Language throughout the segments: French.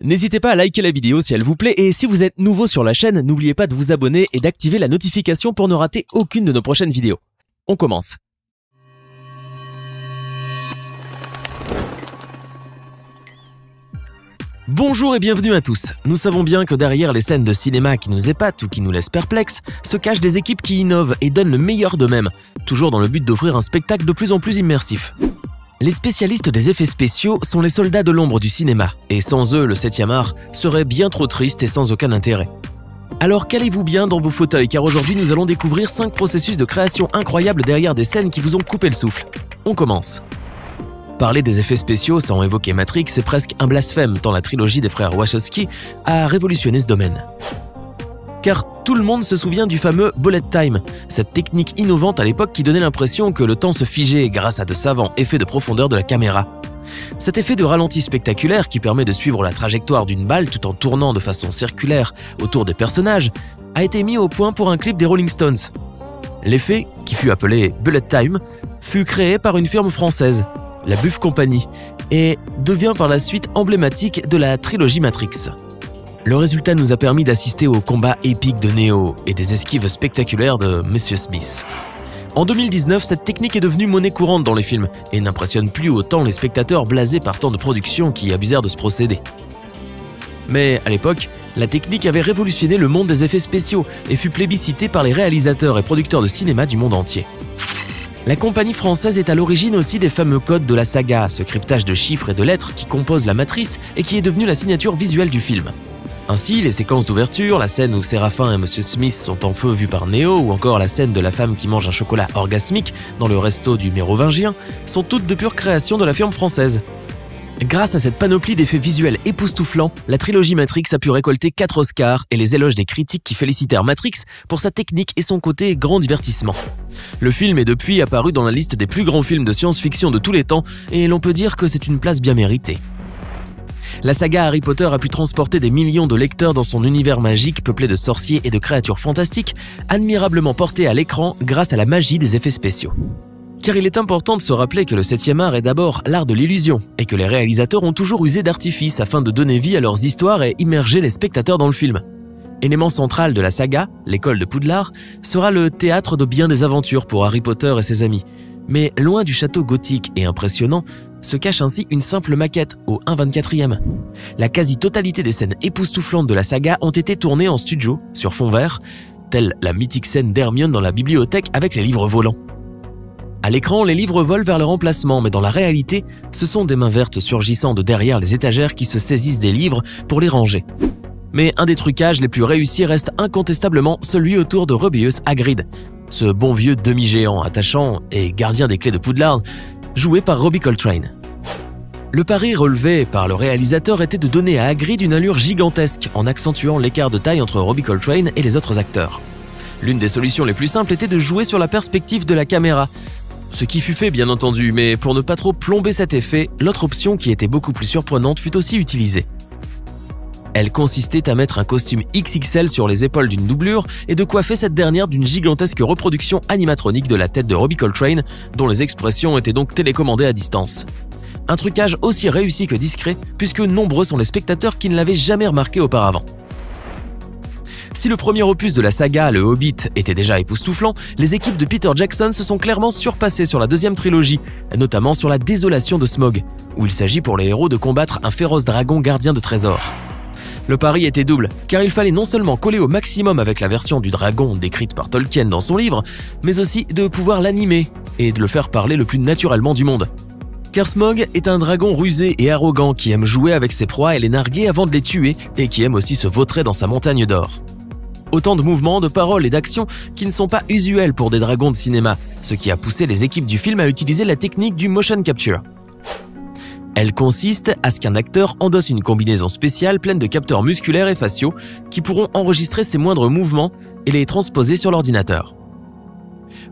N'hésitez pas à liker la vidéo si elle vous plaît et si vous êtes nouveau sur la chaîne, n'oubliez pas de vous abonner et d'activer la notification pour ne rater aucune de nos prochaines vidéos. On commence. Bonjour et bienvenue à tous. Nous savons bien que derrière les scènes de cinéma qui nous épatent ou qui nous laissent perplexes, se cachent des équipes qui innovent et donnent le meilleur d'eux-mêmes, toujours dans le but d'offrir un spectacle de plus en plus immersif. Les spécialistes des effets spéciaux sont les soldats de l'ombre du cinéma, et sans eux, le 7e art serait bien trop triste et sans aucun intérêt. Alors calez-vous bien dans vos fauteuils, car aujourd'hui nous allons découvrir 5 processus de création incroyables derrière des scènes qui vous ont coupé le souffle. On commence. Parler des effets spéciaux sans évoquer Matrix est presque un blasphème, tant la trilogie des frères Wachowski a révolutionné ce domaine. Car tout le monde se souvient du fameux bullet time, cette technique innovante à l'époque qui donnait l'impression que le temps se figeait grâce à de savants effets de profondeur de la caméra. Cet effet de ralenti spectaculaire qui permet de suivre la trajectoire d'une balle tout en tournant de façon circulaire autour des personnages a été mis au point pour un clip des Rolling Stones. L'effet, qui fut appelé bullet time, fut créé par une firme française, la Buff Company, et devient par la suite emblématique de la trilogie Matrix. Le résultat nous a permis d'assister aux combats épiques de Neo et des esquives spectaculaires de Monsieur Smith. En 2019, cette technique est devenue monnaie courante dans les films et n'impressionne plus autant les spectateurs blasés par tant de productions qui abusèrent de ce procédé. Mais à l'époque, la technique avait révolutionné le monde des effets spéciaux et fut plébiscitée par les réalisateurs et producteurs de cinéma du monde entier. La compagnie française est à l'origine aussi des fameux codes de la saga, ce cryptage de chiffres et de lettres qui compose la matrice et qui est devenu la signature visuelle du film. Ainsi, les séquences d'ouverture, la scène où Séraphin et Monsieur Smith sont en feu vus par Neo ou encore la scène de la femme qui mange un chocolat orgasmique dans le resto du mérovingien sont toutes de pure création de la firme française. Grâce à cette panoplie d'effets visuels époustouflants, la trilogie Matrix a pu récolter 4 Oscars et les éloges des critiques qui félicitèrent Matrix pour sa technique et son côté grand divertissement. Le film est depuis apparu dans la liste des plus grands films de science-fiction de tous les temps et l'on peut dire que c'est une place bien méritée. La saga Harry Potter a pu transporter des millions de lecteurs dans son univers magique peuplé de sorciers et de créatures fantastiques, admirablement portés à l'écran grâce à la magie des effets spéciaux. Car il est important de se rappeler que le 7e art est d'abord l'art de l'illusion et que les réalisateurs ont toujours usé d'artifices afin de donner vie à leurs histoires et immerger les spectateurs dans le film. Élément central de la saga, l'école de Poudlard, sera le théâtre de bien des aventures pour Harry Potter et ses amis. Mais loin du château gothique et impressionnant, se cache ainsi une simple maquette au 1/24e. La quasi-totalité des scènes époustouflantes de la saga ont été tournées en studio, sur fond vert, telle la mythique scène d'Hermione dans la bibliothèque avec les livres volants. À l'écran, les livres volent vers leur emplacement, mais dans la réalité, ce sont des mains vertes surgissant de derrière les étagères qui se saisissent des livres pour les ranger. Mais un des trucages les plus réussis reste incontestablement celui autour de Rubeus Hagrid, ce bon vieux demi-géant attachant et gardien des clés de Poudlard, joué par Robbie Coltrane. Le pari relevé par le réalisateur était de donner à Hagrid une allure gigantesque en accentuant l'écart de taille entre Robbie Coltrane et les autres acteurs. L'une des solutions les plus simples était de jouer sur la perspective de la caméra, ce qui fut fait bien entendu, mais pour ne pas trop plomber cet effet, l'autre option qui était beaucoup plus surprenante fut aussi utilisée. Elle consistait à mettre un costume XXL sur les épaules d'une doublure et de coiffer cette dernière d'une gigantesque reproduction animatronique de la tête de Robbie Coltrane, dont les expressions étaient donc télécommandées à distance. Un trucage aussi réussi que discret, puisque nombreux sont les spectateurs qui ne l'avaient jamais remarqué auparavant. Si le premier opus de la saga, le Hobbit, était déjà époustouflant, les équipes de Peter Jackson se sont clairement surpassées sur la deuxième trilogie, notamment sur la désolation de Smaug, où il s'agit pour les héros de combattre un féroce dragon gardien de trésors. Le pari était double, car il fallait non seulement coller au maximum avec la version du dragon décrite par Tolkien dans son livre, mais aussi de pouvoir l'animer et de le faire parler le plus naturellement du monde. Car Smaug est un dragon rusé et arrogant qui aime jouer avec ses proies et les narguer avant de les tuer et qui aime aussi se vautrer dans sa montagne d'or. Autant de mouvements, de paroles et d'actions qui ne sont pas usuels pour des dragons de cinéma, ce qui a poussé les équipes du film à utiliser la technique du motion capture. Elle consiste à ce qu'un acteur endosse une combinaison spéciale pleine de capteurs musculaires et faciaux qui pourront enregistrer ses moindres mouvements et les transposer sur l'ordinateur.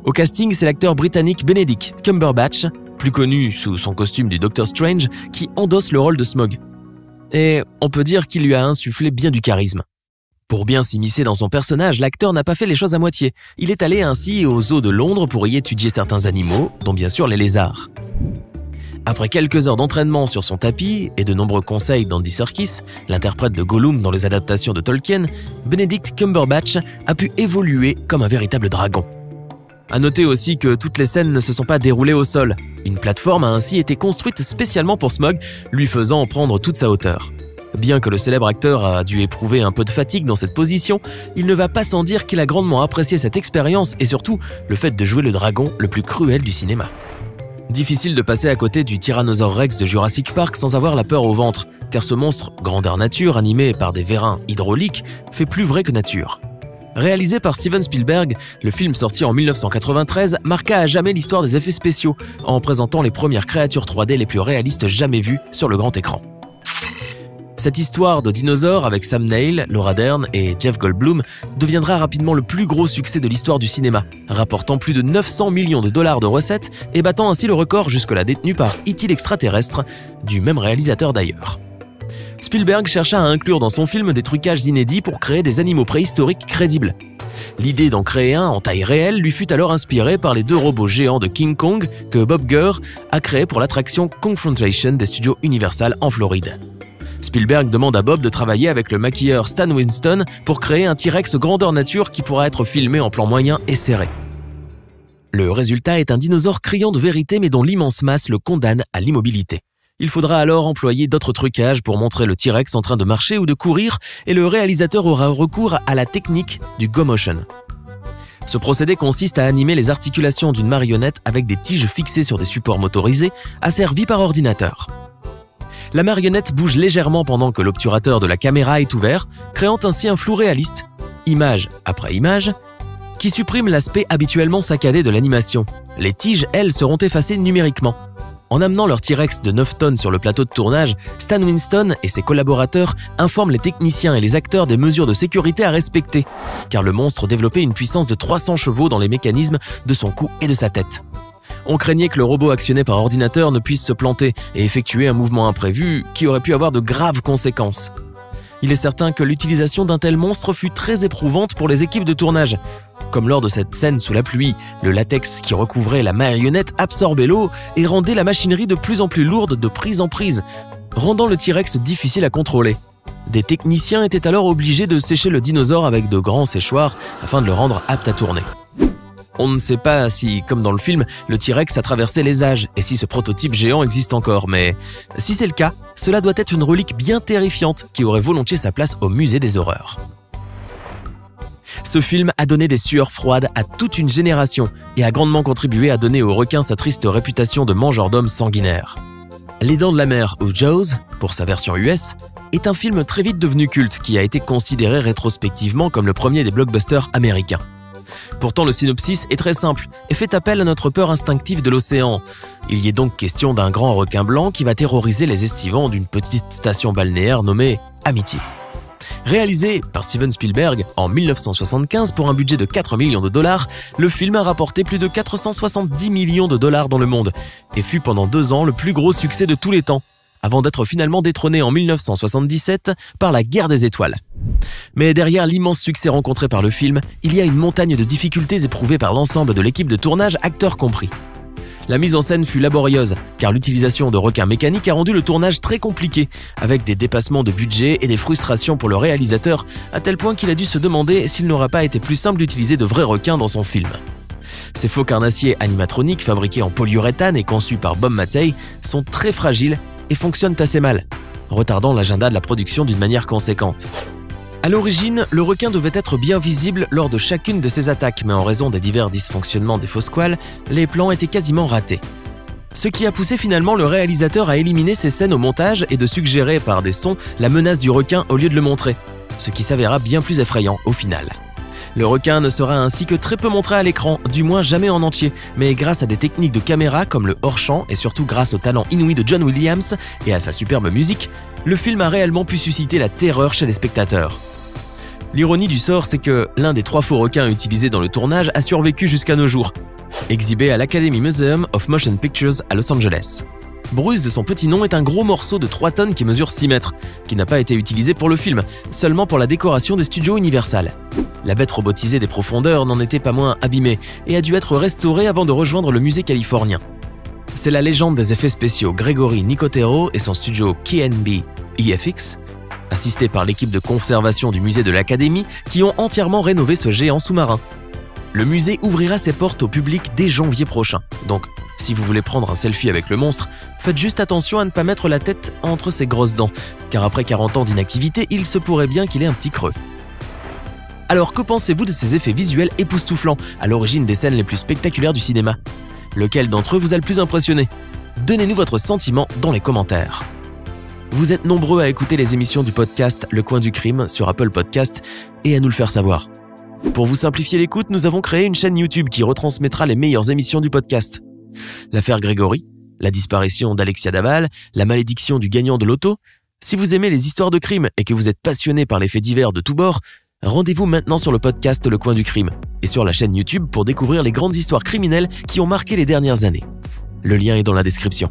Au casting, c'est l'acteur britannique Benedict Cumberbatch, plus connu sous son costume du Doctor Strange, qui endosse le rôle de Smaug. Et on peut dire qu'il lui a insufflé bien du charisme. Pour bien s'immiscer dans son personnage, l'acteur n'a pas fait les choses à moitié. Il est allé ainsi aux zoos de Londres pour y étudier certains animaux, dont bien sûr les lézards. Après quelques heures d'entraînement sur son tapis et de nombreux conseils d'Andy Serkis, l'interprète de Gollum dans les adaptations de Tolkien, Benedict Cumberbatch a pu évoluer comme un véritable dragon. À noter aussi que toutes les scènes ne se sont pas déroulées au sol. Une plateforme a ainsi été construite spécialement pour Smaug, lui faisant prendre toute sa hauteur. Bien que le célèbre acteur a dû éprouver un peu de fatigue dans cette position, il ne va pas sans dire qu'il a grandement apprécié cette expérience et surtout le fait de jouer le dragon le plus cruel du cinéma. Difficile de passer à côté du Tyrannosaure Rex de Jurassic Park sans avoir la peur au ventre, car ce monstre, grandeur nature animé par des vérins hydrauliques, fait plus vrai que nature. Réalisé par Steven Spielberg, le film sorti en 1993 marqua à jamais l'histoire des effets spéciaux en présentant les premières créatures 3D les plus réalistes jamais vues sur le grand écran. Cette histoire de dinosaures avec Sam Neill, Laura Dern et Jeff Goldblum deviendra rapidement le plus gros succès de l'histoire du cinéma, rapportant plus de 900 millions de dollars de recettes et battant ainsi le record jusque-là détenu par E.T. l'extraterrestre, du même réalisateur d'ailleurs. Spielberg chercha à inclure dans son film des trucages inédits pour créer des animaux préhistoriques crédibles. L'idée d'en créer un en taille réelle lui fut alors inspirée par les 2 robots géants de King Kong que Bob Gurr a créés pour l'attraction Confrontation des studios Universal en Floride. Spielberg demande à Bob de travailler avec le maquilleur Stan Winston pour créer un T-Rex grandeur nature qui pourra être filmé en plan moyen et serré. Le résultat est un dinosaure criant de vérité mais dont l'immense masse le condamne à l'immobilité. Il faudra alors employer d'autres trucages pour montrer le T-Rex en train de marcher ou de courir et le réalisateur aura recours à la technique du Go Motion. Ce procédé consiste à animer les articulations d'une marionnette avec des tiges fixées sur des supports motorisés asservis par ordinateur. La marionnette bouge légèrement pendant que l'obturateur de la caméra est ouvert, créant ainsi un flou réaliste, image après image, qui supprime l'aspect habituellement saccadé de l'animation. Les tiges, elles, seront effacées numériquement. En amenant leur T-Rex de 9 tonnes sur le plateau de tournage, Stan Winston et ses collaborateurs informent les techniciens et les acteurs des mesures de sécurité à respecter, car le monstre développait une puissance de 300 chevaux dans les mécanismes de son cou et de sa tête. On craignait que le robot actionné par ordinateur ne puisse se planter et effectuer un mouvement imprévu qui aurait pu avoir de graves conséquences. Il est certain que l'utilisation d'un tel monstre fut très éprouvante pour les équipes de tournage. Comme lors de cette scène sous la pluie, le latex qui recouvrait la marionnette absorbait l'eau et rendait la machinerie de plus en plus lourde de prise en prise, rendant le T-Rex difficile à contrôler. Des techniciens étaient alors obligés de sécher le dinosaure avec de grands séchoirs afin de le rendre apte à tourner. On ne sait pas si, comme dans le film, le T-Rex a traversé les âges et si ce prototype géant existe encore, mais si c'est le cas, cela doit être une relique bien terrifiante qui aurait volontiers sa place au musée des horreurs. Ce film a donné des sueurs froides à toute une génération et a grandement contribué à donner au requin sa triste réputation de mangeur d'hommes sanguinaires. Les Dents de la Mer ou Jaws, pour sa version US, est un film très vite devenu culte qui a été considéré rétrospectivement comme le premier des blockbusters américains. Pourtant, le synopsis est très simple et fait appel à notre peur instinctive de l'océan. Il y est donc question d'un grand requin blanc qui va terroriser les estivants d'une petite station balnéaire nommée Amity. Réalisé par Steven Spielberg en 1975 pour un budget de 4 millions de dollars, le film a rapporté plus de 470 millions de dollars dans le monde et fut pendant 2 ans le plus gros succès de tous les temps, avant d'être finalement détrôné en 1977 par La Guerre des Étoiles. Mais derrière l'immense succès rencontré par le film, il y a une montagne de difficultés éprouvées par l'ensemble de l'équipe de tournage, acteurs compris. La mise en scène fut laborieuse, car l'utilisation de requins mécaniques a rendu le tournage très compliqué, avec des dépassements de budget et des frustrations pour le réalisateur, à tel point qu'il a dû se demander s'il n'aurait pas été plus simple d'utiliser de vrais requins dans son film. Ces faux carnassiers animatroniques fabriqués en polyuréthane et conçus par Bob Mattei sont très fragiles et fonctionnent assez mal, retardant l'agenda de la production d'une manière conséquente. À l'origine, le requin devait être bien visible lors de chacune de ses attaques, mais en raison des divers dysfonctionnements des faux squales, les plans étaient quasiment ratés. Ce qui a poussé finalement le réalisateur à éliminer ces scènes au montage et de suggérer par des sons la menace du requin au lieu de le montrer, ce qui s'avéra bien plus effrayant au final. Le requin ne sera ainsi que très peu montré à l'écran, du moins jamais en entier, mais grâce à des techniques de caméra comme le hors-champ et surtout grâce au talent inouï de John Williams et à sa superbe musique, le film a réellement pu susciter la terreur chez les spectateurs. L'ironie du sort, c'est que l'un des 3 faux requins utilisés dans le tournage a survécu jusqu'à nos jours, exhibé à l'Academy Museum of Motion Pictures à Los Angeles. Bruce de son petit nom est un gros morceau de 3 tonnes qui mesure 6 mètres, qui n'a pas été utilisé pour le film, seulement pour la décoration des studios Universal. La bête robotisée des profondeurs n'en était pas moins abîmée et a dû être restaurée avant de rejoindre le musée californien. C'est la légende des effets spéciaux Grégory Nicotero et son studio KNB EFX, assisté par l'équipe de conservation du musée de l'Académie, qui ont entièrement rénové ce géant sous-marin. Le musée ouvrira ses portes au public dès janvier prochain. Donc, si vous voulez prendre un selfie avec le monstre, faites juste attention à ne pas mettre la tête entre ses grosses dents, car après 40 ans d'inactivité, il se pourrait bien qu'il ait un petit creux. Alors, que pensez-vous de ces effets visuels époustouflants, à l'origine des scènes les plus spectaculaires du cinéma? Lequel d'entre eux vous a le plus impressionné? Donnez-nous votre sentiment dans les commentaires. Vous êtes nombreux à écouter les émissions du podcast Le Coin du Crime sur Apple Podcast et à nous le faire savoir. Pour vous simplifier l'écoute, nous avons créé une chaîne YouTube qui retransmettra les meilleures émissions du podcast. L'affaire Grégory, la disparition d'Alexia Daval, la malédiction du gagnant de l'auto. Si vous aimez les histoires de crime et que vous êtes passionné par les faits divers de tous bords, rendez-vous maintenant sur le podcast Le Coin du Crime et sur la chaîne YouTube pour découvrir les grandes histoires criminelles qui ont marqué les dernières années. Le lien est dans la description.